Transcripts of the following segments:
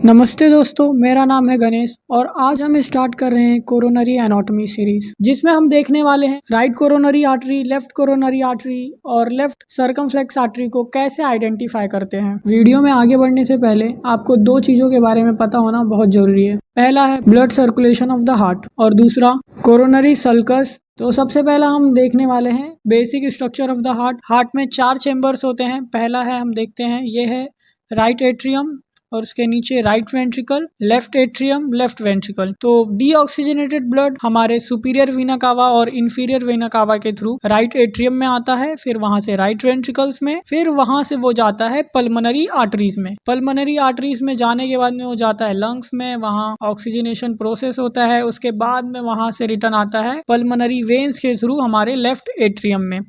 नमस्ते दोस्तों, मेरा नाम है गणेश और आज हम स्टार्ट कर रहे हैं कोरोनरी एनाटॉमी सीरीज, जिसमें हम देखने वाले हैं right coronary artery, left coronary artery और लेफ्ट सर्कमफ्लेक्स आर्टरी को कैसे आइडेंटिफाई करते हैं। वीडियो में आगे बढ़ने से पहले आपको दो चीजों के बारे में पता होना बहुत जरूरी है। पहला है blood circulation of the heart और दूसरा कोरोनरी सल्कस। तो सबसे पहला हम देखने वाले हैं basic structure of the heart. Heart में 4 चेम्बर्स होते हैं। पहला है, हम देखते हैं, ये है राइट एट्रियम और उसके नीचे right ventricle, left atrium, left ventricle. तो डीऑक्सीजनेटेड ब्लड हमारे सुपीरियर वीना कावा और इंफीरियर वीना कावा के थ्रू राइट एट्रियम में आता है, फिर वहां से राइट वेंट्रिकल्स में, फिर वहां से वो जाता है पल्मोनरी आर्टरीज में। पल्मोनरी आर्टरीज में जाने के बाद में वो जाता है लंग्स में, वहां ऑक्सीजनेशन प्रोसेस होता है। उसके बाद में वहां से रिटर्न आता है पल्मोनरी वेन्स के थ्रू हमारे लेफ्ट एट्रियम में।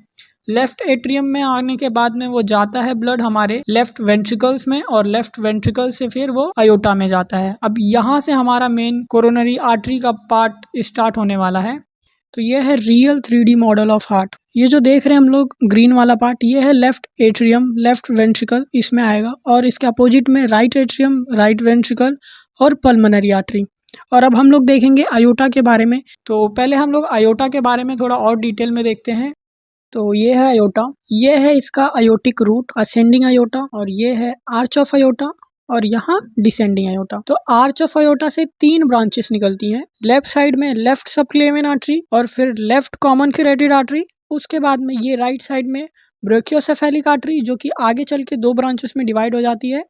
लेफ्ट एट्रियम में आने के बाद में वो जाता है ब्लड हमारे लेफ्ट वेंट्रिकल्स में और लेफ्ट वेंट्रिकल से फिर वो अयोटा में जाता है। अब यहाँ से हमारा मेन कोरोनरी आर्टरी का पार्ट स्टार्ट होने वाला है। तो ये है real 3D model of heart. ये जो देख रहे हैं हम लोग ग्रीन वाला पार्ट, ये है लेफ्ट एट्रियम, लेफ्ट वेंट्रिकल इसमें आएगा, और इसके अपोजिट में राइट एट्रियम, राइट वेंट्रिकल और पल्मोनरी आर्टरी। और अब हम लोग देखेंगे अयोटा के बारे में। तो पहले हम लोग अयोटा के बारे में थोड़ा और डिटेल में देखते हैं। तो ये है अयोटा, ये है इसका अयोटिक रूट, असेंडिंग अयोटा, और ये है आर्च ऑफ अयोटा और यहाँ डिसेंडिंग अयोटा। तो आर्च ऑफ अयोटा से 3 ब्रांचेस निकलती हैं। लेफ्ट साइड में लेफ्ट सबक्लेवियन आर्टरी और फिर लेफ्ट कॉमन कैरोटिड आर्टरी। उसके बाद में ये राइट साइड में ब्रेकियोसेफेलिक आर्टरी, जो कि आगे चल के 2 ब्रांचेस में डिवाइड हो जाती है।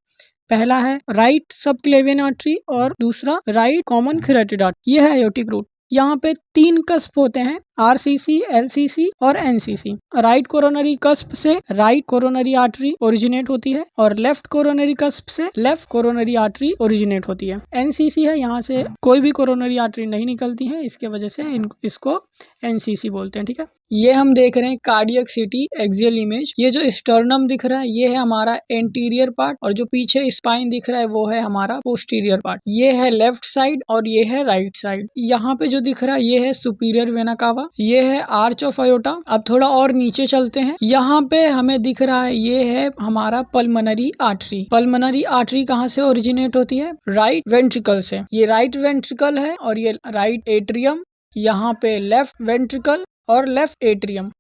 पहला है राइट सबक्लेवियन आर्टरी और दूसरा राइट कॉमन कैरोटिड आर्टरी। ये है अयोटिक रूट। यहाँ पे 3 कस्प होते हैं, RCC, LCC और NCC। राइट कोरोनरी कस्प से राइट कोरोनरी आर्टरी ओरिजिनेट होती है और लेफ्ट कोरोनरी कस्प से लेफ्ट कोरोनरी आर्टरी ओरिजिनेट होती है। NCC है, यहाँ से कोई भी कोरोनरी आर्टरी नहीं निकलती है, इसके वजह से इसको NCC बोलते हैं। ठीक है, ये हम देख रहे हैं कार्डियक सिटी एक्सियल इमेज। ये जो स्टर्नम दिख रहा है ये है हमारा एंटीरियर पार्ट, और जो पीछे स्पाइन दिख रहा है वो है हमारा पोस्टीरियर पार्ट। ये है लेफ्ट साइड और ये है राइट साइड। यहाँ पे जो दिख रहा है ये है सुपीरियर वेना कावा, ये है आर्च ऑफ अयोटा। अब थोड़ा और नीचे चलते हैं, यहाँ पे हमें दिख रहा है ये है हमारा पल्मोनरी आर्टरी। पल्मोनरी आर्टरी कहाँ से ओरिजिनेट होती है? राइट वेंट्रिकल से। ये राइट वेंट्रिकल है और ये राइट एट्रियम, यहाँ पे लेफ्ट वेंट्रिकल और लेफ्ट एट्रियम।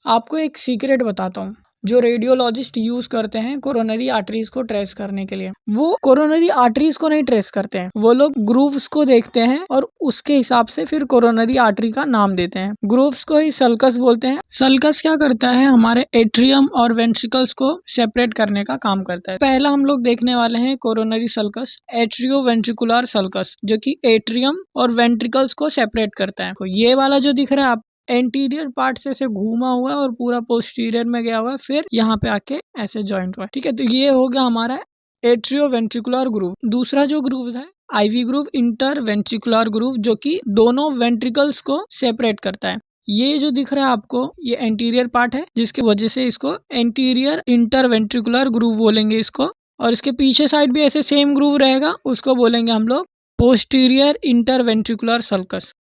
आपको एक सीक्रेट बताता हूँ, जो रेडियोलॉजिस्ट यूज करते हैं कोरोनरी आर्टरीज को ट्रेस करने के लिए, वो कोरोनरी आर्टरीज को नहीं ट्रेस करते हैं, वो लोग ग्रूव्स को देखते हैं और उसके हिसाब से फिर कोरोनरी आर्टरी का नाम देते हैं। ग्रूव्स को ही सल्कस बोलते हैं। सल्कस क्या करता है? हमारे एट्रियम और वेंट्रिकल्स को सेपरेट करने का काम करता है। पहला हम लोग देखने वाले हैं coronary sulcus, atrio ventricular sulcus, जो कि एट्रियम और वेंट्रिकल्स को सेपरेट करता है। तो ये वाला जो दिख रहा है आप, एंटीरियर पार्ट से घूमा हुआ है और पूरा पोस्टीरियर में गया हुआ है, फिर यहाँ पे आके ऐसे जॉइंट हुआ है। ठीक है, तो ये हो गया हमारा एट्रियो वेंट्रिकुलर ग्रूव। दूसरा जो ग्रूव है IV groove, interventricular groove, जो कि दोनों वेंट्रिकल्स को सेपरेट करता है। ये जो दिख रहा है आपको, ये एंटीरियर पार्ट है, जिसकी वजह से इसको एंटीरियर इंटर वेंट्रिकुलर ग्रूव बोलेंगे इसको। और इसके पीछे साइड भी ऐसे सेम ग्रूव रहेगा, उसको बोलेंगे हम लोग पोस्टीरियर इंटर वेंट्रिकुलर सल्कस।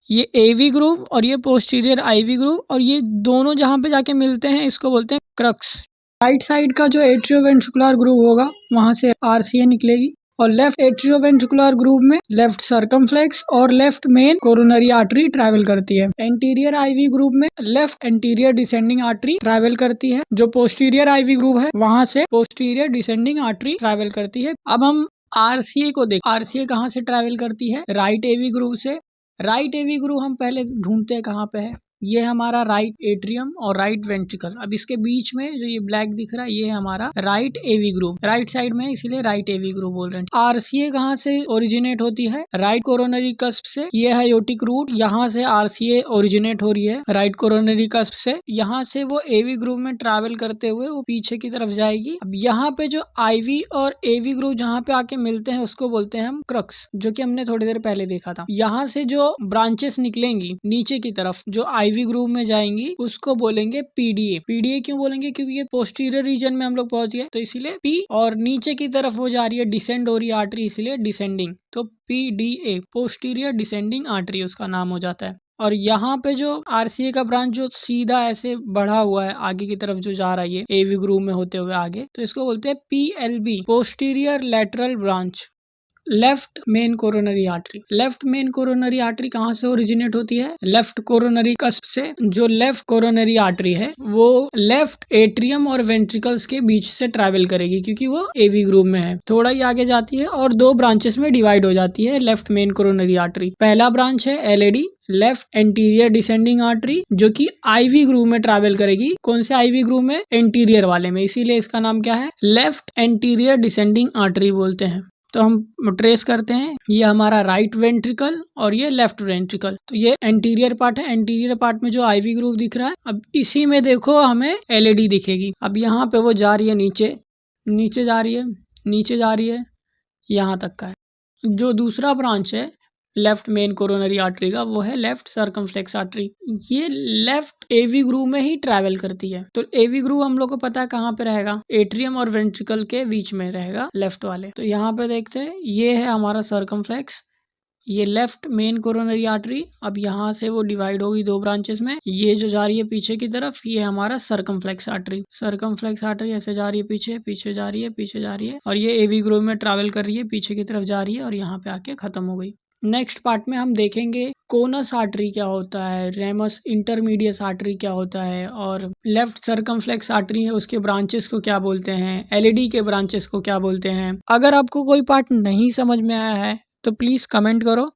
ये एवी ग्रूव और ये पोस्टीरियर आईवी ग्रूव, और ये दोनों जहाँ पे जाके मिलते हैं इसको बोलते हैं क्रक्स। राइट साइड का जो एट्रियोवेंट्रिकुलर ग्रूव होगा वहां से RCA निकलेगी, और लेफ्ट एट्रियोवेंट्रिकुलर ग्रूव में लेफ्ट सर्कमफ्लेक्स और left main coronary artery travel करती है। एंटीरियर आईवी ग्रूव में left anterior descending artery travel करती है। जो पोस्टीरियर आईवी ग्रूव है वहां से पोस्टीरियर डिसेंडिंग आर्टरी ट्रैवल करती है। अब हम RCA को देख, RCA कहाँ से ट्रैवल करती है? राइट एवी ग्रूव से। राइट एवी ग्रूव हम पहले ढूंढते हैं कहाँ पे है। ये हमारा राइट एट्रियम और राइट वेंट्रिकल। अब इसके बीच में जो ये ब्लैक दिख रहा है ये है हमारा राइट एवी ग्रूव, राइट साइड में, इसीलिए राइट एवी ग्रूव बोल रहे हैं। RCA कहाँ से ओरिजिनेट होती है? राइट कोरोनरी कस्प से। ये है अयोटिक रूट, यहाँ से RCA ओरिजिनेट हो रही है राइट कोरोनरी कस्प से। यहाँ से वो एवी ग्रूव में ट्रैवल करते हुए वो पीछे की तरफ जाएगी। अब यहाँ पे जो आईवी और एवी ग्रूव जहाँ पे आके मिलते हैं उसको बोलते हैं हम क्रक्स, जो कि हमने थोड़ी देर पहले देखा था। यहाँ से जो ब्रांचेस निकलेंगी नीचे की तरफ, जो आईवी ग्रूव में जाएंगी, उसको बोलेंगे PDA। PDA क्यों बोलेंगे? क्योंकि ये पोस्टीरियर रीजन में हम लोग पहुंच गए, तो इसीलिए P, और नीचे की तरफ वो जा रही है, डिसेंड हो रही है आर्टरी, इसीलिए डिसेंडिंग, तो PDA, पोस्टीरियर डिसेंडिंग आर्टरी उसका नाम हो जाता है। और यहाँ पे जो RCA का ब्रांच जो सीधा ऐसे बढ़ा हुआ है आगे की तरफ जो जा रही है एवी ग्रूव में होते हुए आगे, तो इसको बोलते हैं PLB, posterior lateral branch. Left main coronary artery. Left main coronary artery कहाँ से ओरिजिनेट होती है? लेफ्ट कोरोनरी कस्प से। जो लेफ्ट कोरोनरी आर्टरी है वो लेफ्ट एट्रियम और वेंट्रिकल्स के बीच से ट्रैवल करेगी, क्योंकि वो एवी ग्रुप में है। थोड़ा ही आगे जाती है और दो ब्रांचेस में डिवाइड हो जाती है लेफ्ट मेन कोरोनरी आर्टरी। पहला ब्रांच है LAD, left anterior descending artery, जो कि आईवी ग्रुव में ट्रैवल करेगी। कौन से आईवी ग्रुव में? एंटीरियर वाले में, इसीलिए इसका नाम क्या है? लेफ्ट एंटीरियर डिसेंडिंग आर्टरी बोलते हैं। तो हम ट्रेस करते हैं, ये हमारा राइट वेंट्रिकल और ये लेफ्ट वेंट्रिकल। तो ये एंटीरियर पार्ट है। एंटीरियर पार्ट में जो आईवी ग्रुव दिख रहा है, अब इसी में देखो हमें एलएडी दिखेगी। अब यहाँ पे वो जा रही है नीचे, नीचे जा रही है, नीचे जा रही है, यहाँ तक का है। जो दूसरा ब्रांच है लेफ्ट मेन कोरोनरी आर्टरी का, वो है लेफ्ट सर्कमफ्लेक्स आर्टरी। ये लेफ्ट एवी ग्रुव में ही ट्रैवल करती है। तो एवी ग्रुव हम लोग को पता है कहाँ पे रहेगा? एट्रियम और वेंट्रिकल के बीच में रहेगा, लेफ्ट वाले। तो यहाँ पे देखते हैं, ये है हमारा सर्कमफ्लेक्स, ये लेफ्ट मेन कोरोनरी आर्टरी। अब यहाँ से वो डिवाइड होगी दो ब्रांचेस में। ये जो जा रही है पीछे की तरफ, ये हमारा सर्कमफ्लेक्स आर्टरी। सर्कमफ्लेक्स आर्टरी ऐसे जा रही है पीछे, पीछे जा रही है, पीछे जा रही है, और ये एवी ग्रुव में ट्रैवल कर रही है, पीछे की तरफ जा रही है और यहाँ पे आके खत्म हो गई। नेक्स्ट पार्ट में हम देखेंगे कोनस आर्टरी क्या होता है, रेमस इंटरमीडियस आर्टरी क्या होता है, और लेफ्ट सर्कमफ्लेक्स आर्टरी है उसके ब्रांचेस को क्या बोलते हैं, एलईडी के ब्रांचेस को क्या बोलते हैं। अगर आपको कोई पार्ट नहीं समझ में आया है तो प्लीज कमेंट करो।